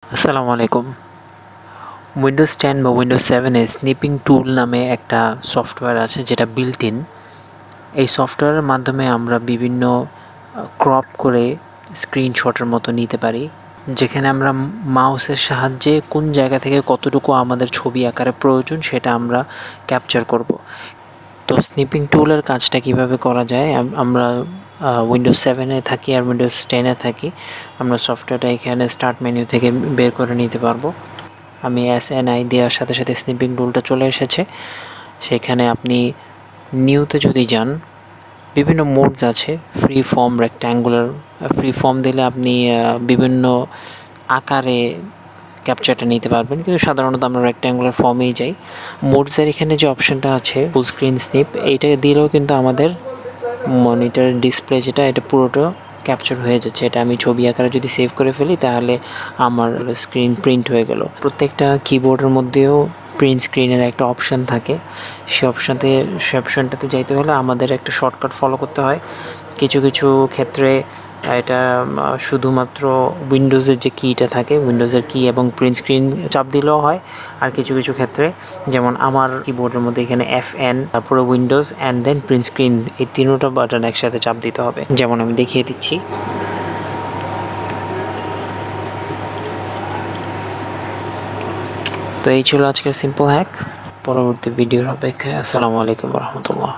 আসসালামু আলাইকুম। উইন্ডোজ 10 বা উইন্ডোজ 7 এ স্নিপিং টুল নামে একটা সফটওয়্যার আছে যেটা বিল্ট ইন। এই সফটওয়্যারের মাধ্যমে আমরা বিভিন্ন ক্রপ করে স্ক্রিনশটের মতো নিতে পারি, যেখানে আমরা মাউসের সাহায্যে কোন জায়গা থেকে কতটুকু আমাদের ছবি আকারে প্রয়োজন সেটা আমরা ক্যাপচার করব। তো স্নিপিং টুলের কাজটা কিভাবে করা যায়, আমরা উইন্ডোজ 7 এ থাকি আর উইন্ডোজ 10 এ থাকি, আমরা সফটওয়্যারটা এখানে স্টার্ট মেনু থেকে বের করে নিতে পারবো। আমি SNI দেওয়ার সাথে সাথে স্নিপিং টুলটা চলে এসেছে। সেখানে আপনি নিউতে যদি যান, বিভিন্ন মোডস আছে, free form, rectangular. Free form দিলে আপনি বিভিন্ন আকারে ক্যাপচারটা নিতে পারবেন, কিন্তু সাধারণত আমরা রেক্ট্যাঙ্গুলার ফর্মেই যাই। মোডসের এখানে যে অপশানটা আছে ফুল স্ক্রিন স্নিপ, এইটা দিলেও কিন্তু আমাদের মনিটর ডিসপ্লে যেটা, এটা পুরোটা ক্যাপচার হয়ে যাচ্ছে। এটা আমি ছবি আকারে যদি সেভ করে ফেলি তাহলে আমার স্ক্রিন প্রিন্ট হয়ে গেল। প্রত্যেকটা কিবোর্ডের মধ্যেও প্রিন্ট স্ক্রিনের একটা অপশান থাকে। সে অপশানটাতে যাইতে হলে আমাদের একটা শর্টকাট ফলো করতে হয়। কিছু কিছু ক্ষেত্রে এটা শুধুমাত্র উইন্ডোজের যে কিটা থাকে, উইন্ডোজের কি এবং প্রিন্ট স্ক্রিন চাপ দিলেও হয়। আর কিছু কিছু ক্ষেত্রে, যেমন আমার কিবোর্ডের মধ্যে এখানে FN, তারপরে windows and then print screen, এই তিনটা বাটন একসাথে চাপ দিতে হবে। যেমন আমি দেখিয়ে দিচ্ছি। তো এই ছিল আজকের সিম্পল হ্যাক। পরবর্তী ভিডিওর অপেক্ষায়। আসসালামু আলাইকুম রহমতুল্লাহ।